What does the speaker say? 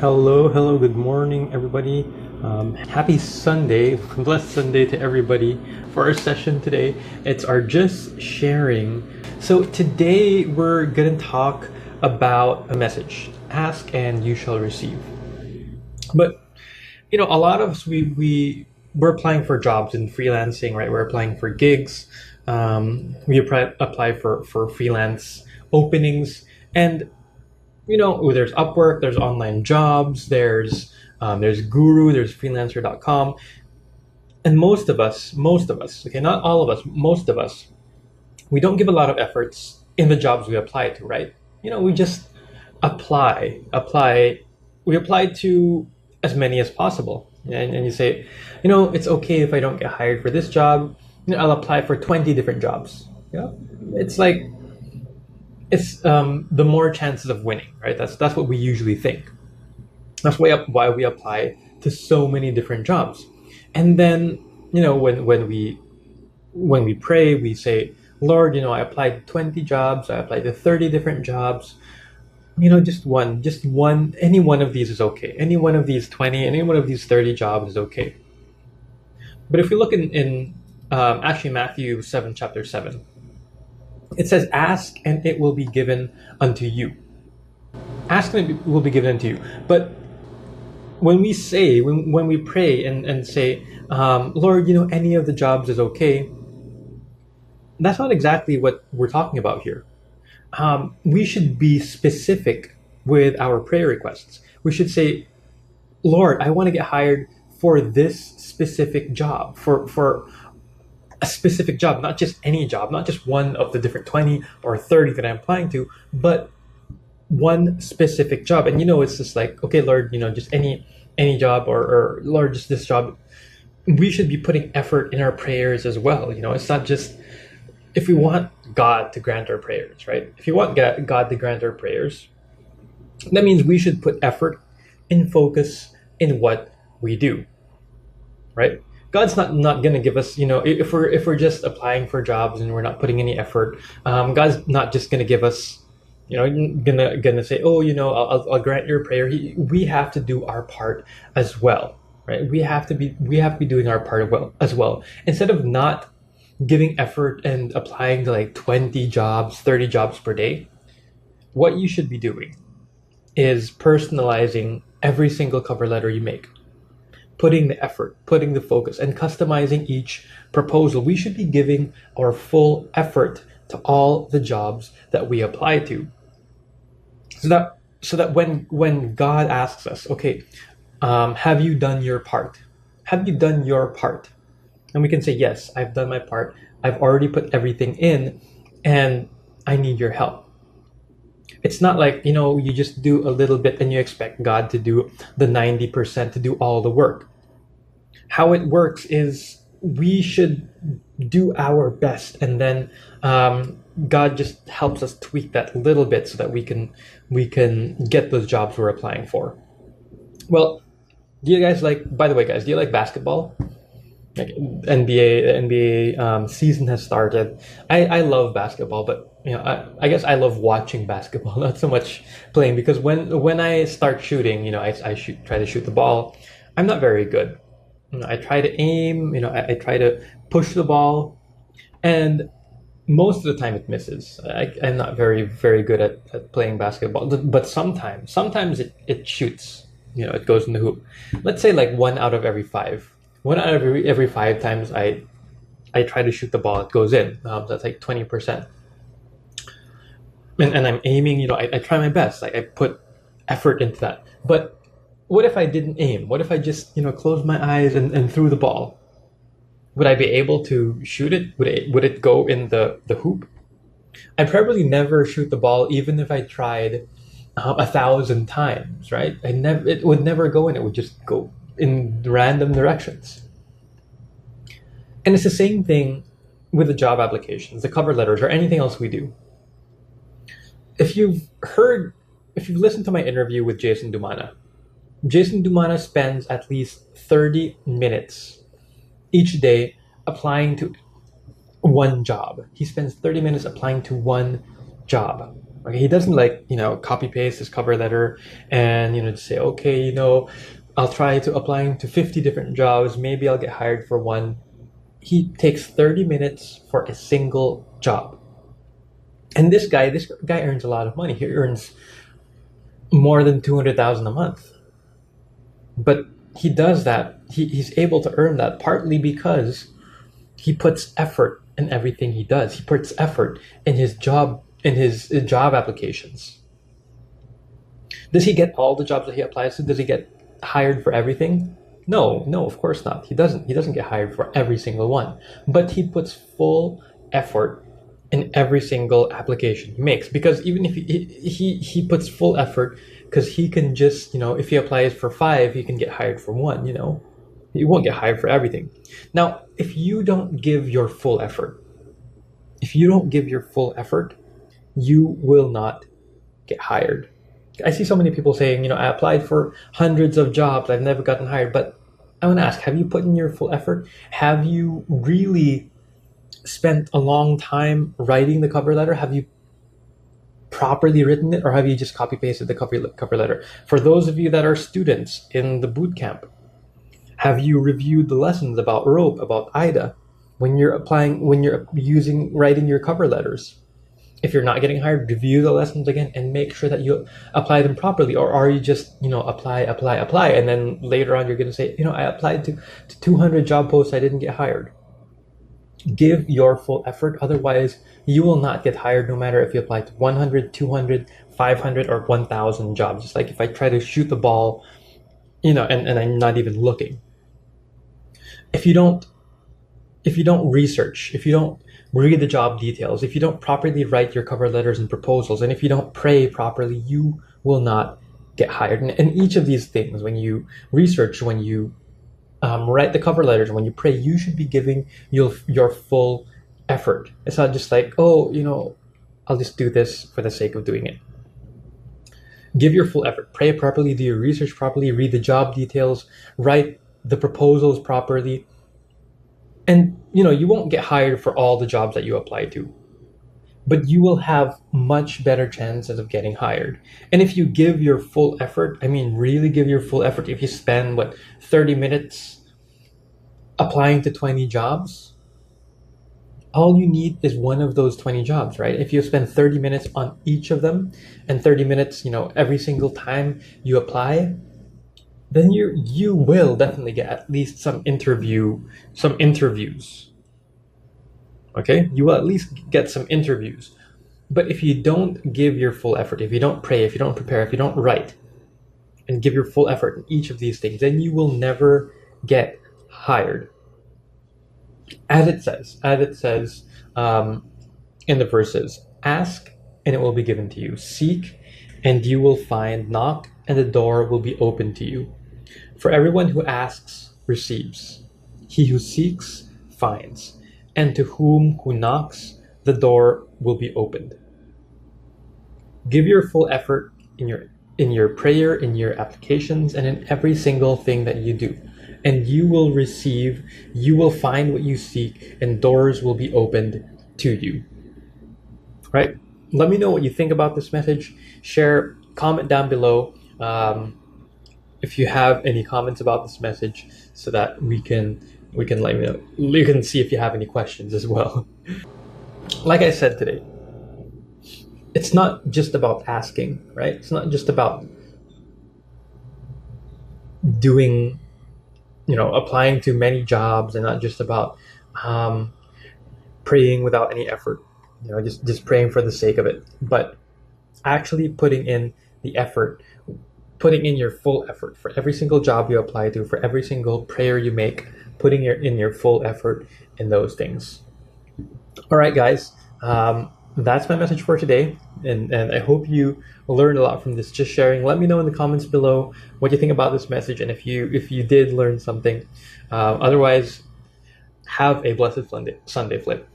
Hello, good morning, everybody. Happy Sunday, blessed Sunday to everybody. For our session today, it's our just sharing. So today we're gonna talk about a message: ask and you shall receive. But a lot of us we're applying for jobs in freelancing, right? We're applying for gigs. We apply for freelance openings, and there's Upwork, there's online jobs, there's Guru, there's freelancer.com. And most of us, okay, not all of us, most of us, we don't give a lot of efforts in the jobs we apply to, right? We just apply. We apply to as many as possible. And you say, it's okay if I don't get hired for this job. I'll apply for 20 different jobs. It's like, it's the more chances of winning, right? That's what we usually think. That's why we apply to so many different jobs. And then when we pray, we say, Lord, I applied to 20 jobs, I applied to 30 different jobs. Just one, any one of these is okay. Any one of these 20, any one of these 30 jobs is okay. But if we look in actually Matthew 7, chapter 7, it says, ask and it will be given unto you. Ask and it will be given unto you. But when we pray and say, Lord, any of the jobs is okay, that's not exactly what we're talking about here. We should be specific with our prayer requests. We should say, Lord, I want to get hired for this specific job, for a specific job, not just any job, not just one of the different 20 or 30 that I'm applying to, but one specific job. And it's just like, okay, Lord, just any job, or Lord, just this job. We should be putting effort in our prayers as well. It's not just if we want God to grant our prayers, right? If you want God to grant our prayers, that means we should put effort and focus in what we do, right? God's not gonna give us, if we're just applying for jobs and we're not putting any effort. God's not just gonna give us, gonna say, oh, I'll grant your prayer. We have to do our part as well, right? We have to be doing our part as well. Instead of not giving effort and applying to like 20 jobs, 30 jobs per day, what you should be doing is personalizing every single cover letter you make, putting the effort, putting the focus, and customizing each proposal. We should be giving our full effort to all the jobs that we apply to. So that when God asks us, okay, have you done your part? Have you done your part? And we can say, yes, I've done my part. I've already put everything in, and I need your help. It's not like, you just do a little bit and you expect God to do the 90%, to do all the work. How it works is we should do our best, and then God just helps us tweak that a little bit so that we can get those jobs we're applying for. Well, by the way, guys, do you like basketball? Like NBA season has started. I love basketball, but I guess I love watching basketball, not so much playing, because when I start shooting, I try to shoot the ball. I'm not very good. I try to aim, I try to push the ball, and most of the time it misses. I'm not very, very good at playing basketball, but sometimes it shoots, it goes in the hoop. Let's say like one out of every five. One out of every five times I try to shoot the ball, it goes in. That's like 20%. And I'm aiming, I try my best. I put effort into that. But what if I didn't aim? What if I just, closed my eyes and threw the ball? Would I be able to shoot it? Would it go in the hoop? I'd probably never shoot the ball, even if I tried 1,000 times, right? It would never go in. It would just go in random directions. And it's the same thing with the job applications, the cover letters, or anything else we do. If you've listened to my interview with Jason Dumana spends at least 30 minutes each day applying to one job. He spends 30 minutes applying to one job, Okay, he doesn't like, copy paste his cover letter and, just say, okay, I'll try to applying to 50 different jobs. Maybe I'll get hired for one. He takes 30 minutes for a single job. And this guy earns a lot of money. He earns more than 200,000 a month. But he does that. He's able to earn that partly because he puts effort in everything he does. He puts effort in his job applications. Does he get all the jobs that he applies to? Does he get hired for everything? No, of course not. He doesn't. He doesn't get hired for every single one. But he puts full effort in every single application he makes, because even if he puts full effort, because he can just, if he applies for 5, he can get hired for 1. He won't get hired for everything. Now, if you don't give your full effort, you will not get hired. I see so many people saying, I applied for hundreds of jobs, I've never gotten hired. But I want to ask, have you put in your full effort? Have you really spent a long time writing the cover letter? Have you properly written it, or have you just copy pasted the cover letter? For those of you that are students in the boot camp, have you reviewed the lessons about rope, about IDA, when you're writing your cover letters? If you're not getting hired, review the lessons again and make sure that you apply them properly. Or are you just, apply, and then later on you're going to say, I applied to 200 job posts, I didn't get hired. Give your full effort, otherwise you will not get hired, no matter if you apply to 100, 200, 500, or 1,000 jobs. Just like if I try to shoot the ball, and I'm not even looking. If you don't research, if you don't read the job details, if you don't properly write your cover letters and proposals, and if you don't pray properly, you will not get hired. And each of these things, when you research, when you write the cover letters, when you pray, you should be giving your full effort. It's not just like, I'll just do this for the sake of doing it. Give your full effort. Pray properly, do your research properly, read the job details, write the proposals properly. And, you won't get hired for all the jobs that you apply to, but you will have much better chances of getting hired. And if you give your full effort, really give your full effort, if you spend, 30 minutes applying to 20 jobs, all you need is one of those 20 jobs, right? If you spend 30 minutes on each of them, and 30 minutes, every single time you apply, then you will definitely get at least some interviews. Okay? You will at least get some interviews. But if you don't give your full effort, if you don't pray, if you don't prepare, if you don't write, and give your full effort in each of these things, then you will never get hired. As it says in the verses, ask and it will be given to you. Seek and you will find. Knock and the door will be open to you. For everyone who asks receives. He who seeks finds. And to whom who knocks, the door will be opened. Give your full effort in your prayer, in your applications, and in every single thing that you do. And you will receive, you will find what you seek, and doors will be opened to you. Right? Let me know what you think about this message. Share, comment down below if you have any comments about this message, so that we can let me know. You can see if you have any questions as well. Like I said today, it's not just about asking, right? It's not just about doing, applying to many jobs, and not just about praying without any effort, just praying for the sake of it, but actually putting in the effort, putting in your full effort for every single job you apply to, for every single prayer you make, putting in your full effort in those things. All right, guys, that's my message for today, and I hope you learned a lot from this just sharing. Let me know in the comments below what you think about this message, and if you did learn something. Otherwise, have a blessed Sunday flip.